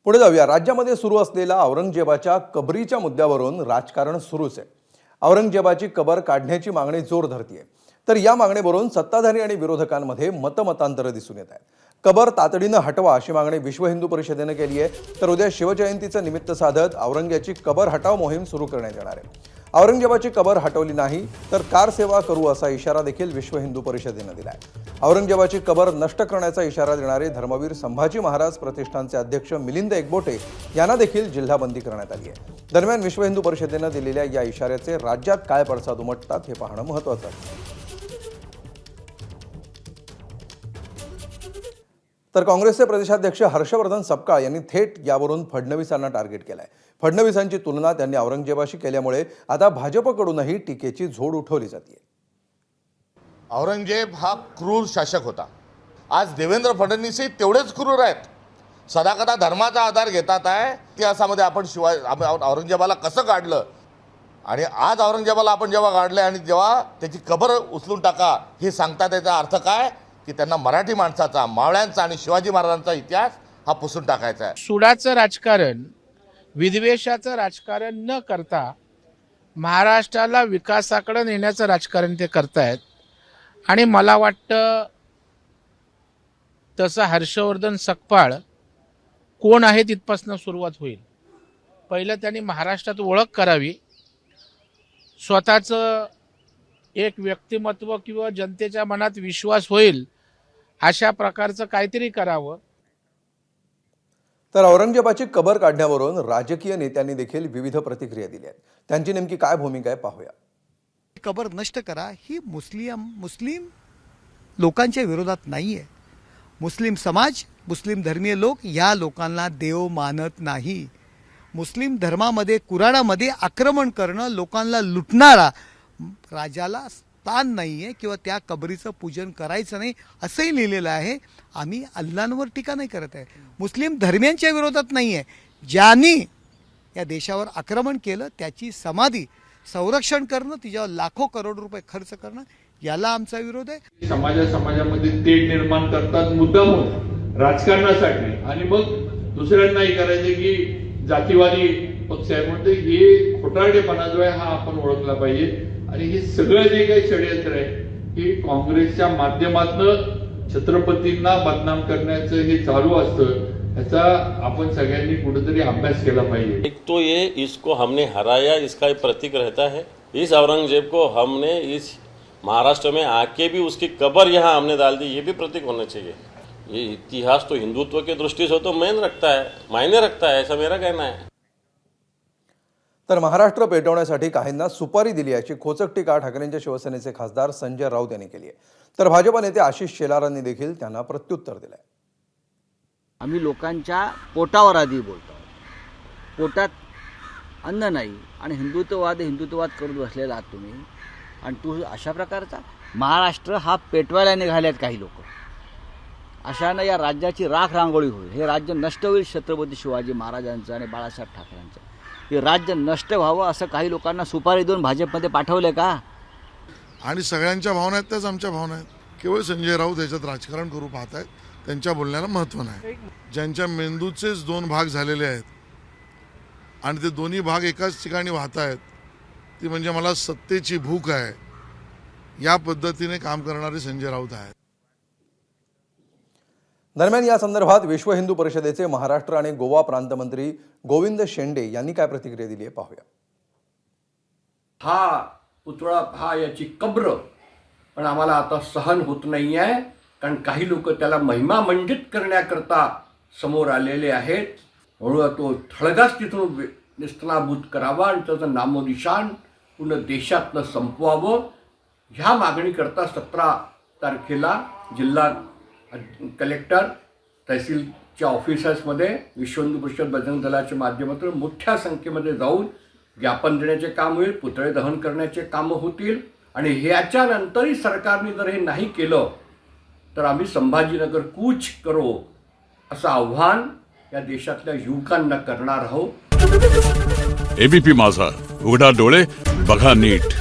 पुढे जाऊया। राज्यामध्ये सुरू असलेला औरंगजेबाच्या कबरीच्या मुद्द्यावरून राजकारण सुरूच आहे। औरंगजेबाची कबर काढण्याची मागणी जोर धरतीये, तर या मागणीवरून सत्ताधारी आणि विरोधकांमध्ये मतमतांतर दिसून येत आहे। कबर तातडीनं हटवा अशी मागणी विश्व हिंदू परिषदेने केली आहे, तर उद्या शिवजयंतीचं निमित्त साधत औरंग्याची कबर हटाव मोहीम सुरू करण्यात येणार आहे। औरंगजेबाची कबर हटवली नाही तर कार सेवा करू असा इशारा देखील विश्व हिंदू परिषदेने दिलाय। औरंगजेबाची कबर नष्ट करण्याचा इशारा देणारे धर्मवीर संभाजी महाराज प्रतिष्ठानचे अध्यक्ष मिलिंद एकबोटे यांना देखील जिल्हाबंदी करण्यात आली आहे। दरम्यान विश्व हिंदू परिषदेने दिलेल्या या इशाऱ्याचे राज्यात काय पडसाद उमटतात हे पाहणं महत्त्वाचं आहे। तर काँग्रेसचे प्रदेशाध्यक्ष हर्षवर्धन सपकाळ यांनी थेट यावरून फडणवीसांना टार्गेट केलंय। फडणवीसांची तुलना त्यांनी औरंगजेबाशी केल्यामुळे आता भाजपकडूनही टीकेची झोड उठवली जाते। औरंगजेब हा क्रूर शासक होता। आज देवेंद्र फडणवीसही तेवढेच क्रूर आहेत। सदाकदा धर्माचा आधार घेतात आहे। इतिहासामध्ये आपण औरंगजेबाला कसं काढलं आणि आज औरंगजेबाला आपण जेव्हा काढले आणि जेव्हा त्याची कबर उचलून टाका हे सांगतात, त्याचा अर्थ काय की त्यांना मराठी माणसाचा, मावळ्यांचा आणि शिवाजी महाराजांचा इतिहास हा पुसून टाकायचा आहे। सुडाचं राजकारण, विद्वेषाचं राजकारण न करता महाराष्ट्राला विकासाकडे नेण्याचं राजकारण ते करतायत। आणि मला वाटतं तसं हर्षवर्धन सकपाळ कोण आहे तिथपासून सुरुवात होईल। पहिलं त्यांनी महाराष्ट्रात ओळख करावी, स्वतःचं एक व्यक्तिमत्व किंवा जनतेच्या मनात विश्वास होईल अशा प्रकारचं काहीतरी करावं। तर औरंगजेबाची कबर काढण्यावरून राजकीय नेत्यांनी देखील विविध प्रतिक्रिया दिल्या आहेत। त्यांची नेमकी काय भूमिका आहे पाहूया। कबर नष्ट करा ही मुस्लिम लोकांच्या विरोधात नाही आहे। मुस्लिम समाज, मुस्लिम धर्मीय लोक या लोकांना देव मानत नाही। मुस्लिम धर्मामध्ये कुराणामध्ये आक्रमण करणं, लोकांना लुटणारा राजाला स्थान नाही आहे किंवा त्या कबरीचं पूजन करायचं नाही असंही लिहिलेलं आहे। आम्ही अल्लांवर टीका नाही करत आहे, मुस्लिम धर्मियांच्या विरोधात नाही आहे। ज्यांनी या देशावर आक्रमण केलं त्याची समाधी संरक्षण करणं, तिच्यावर लाखो करोड रुपये खर्च करणं याला आमचा विरोध आहे। समाजामध्ये तेढ निर्माण करतात मुद्दामून राजकारणासाठी, आणि मग दुसऱ्यांनाही करायचे की जातीवादी पक्ष आहे म्हणते। हे खोटारडेपणा जो आहे हा आपण ओळखला पाहिजे। आणि हे सगळं जे काही षडयंत्र आहे हे काँग्रेसच्या माध्यमातून छत्रपतींना बदनाम करण्याचं हे चालू असतं, याचा आपण सगळ्यांनी कुठेतरी अभ्यास केला पाहिजे। एक तो ये इसको हमने हराया, इसका एक प्रतीक रहता है। इस औरंगजेब को हमने इस महाराष्ट्र में आके भी उसकी कबर यहाँ हमने डाल दी, ये भी प्रतीक होना चाहिए। ये इतिहास तो हिंदुत्व के दृष्टि से तो मायने रखता है, ऐसा मेरा कहना है। तर महाराष्ट्र पेटवण्यासाठी काहींना सुपारी दिली याची खोचक टीका ठाकरेंच्या शिवसेनेचे खासदार संजय राऊत यांनी केली आहे। तर भाजप नेते आशिष शेलारांनी देखील त्यांना प्रत्युत्तर दिलंय। आम्ही लोकांच्या पोटावर आधी बोलतो, पोटात अन्न नाही आणि हिंदुत्ववाद करत बसलेला आहात तुम्ही। आणि तू अशा प्रकारचा महाराष्ट्र हा पेटवायला निघाल्यात काही लोक। अशानं या राज्याची राख रांगोळी होईल, हे राज्य नष्ट होईल छत्रपती शिवाजी महाराजांचं आणि बाळासाहेब ठाकरेंचं। हे राज्य नष्ट व्हावं असं काही लोकांना सुपारी देऊन भाजपमध्ये पाठवले का? आणि सगळ्यांच्या भावना आहेत त्याच आमच्या भावना आहेत। केवळ संजय राऊत याच्यात राजकारण करू पाहत आहेत, त्यांच्या बोलण्याला महत्त्व नाही। ज्यांच्या मेंदूचेच दोन भाग झालेले आहेत आणि ते दोन्ही भाग एकाच ठिकाणी वाहत आहेत, ती म्हणजे मला सत्तेची भूक आहे, या पद्धतीने काम करणारे संजय राऊत आहेत। दरम्यान या संदर्भात विश्व हिंदू परिषदेचे महाराष्ट्र आणि गोवा प्रांतमंत्री गोविंद शेंडे यांनी काय प्रतिक्रिया दिली आहे पाहूया। हा पुतळा, हा याची कब्र पण आम्हाला आता सहन होत नाही आहे, कारण काही लोक त्याला महिमा मंडित करण्याकरता समोर आलेले आहेत। म्हणून तो थळगाच तिथून निस्तनाभूत करावा आणि त्याचं नामोनिशान पूर्ण देशातनं संपवावं, ह्या मागणीकरता 17 तारखेला जिल्हा कलेक्टर, तहसीलच्या ऑफिसर्समध्ये विश्व हिंदू परिषद बजरंग दलाच्या माध्यमातून मोठ्या संख्येमध्ये जाऊन ज्ञापन देण्याचे काम होईल, पुतळे दहन करण्याचे कामं होतील। आणि ह्याच्यानंतरही सरकारने जर हे नाही केलं तर आम्ही संभाजीनगर कूच करो असं आव्हान या देशातल्या युवकांना करणार आहोत। एबीपी माझा, उघडा डोळे बघा नीट।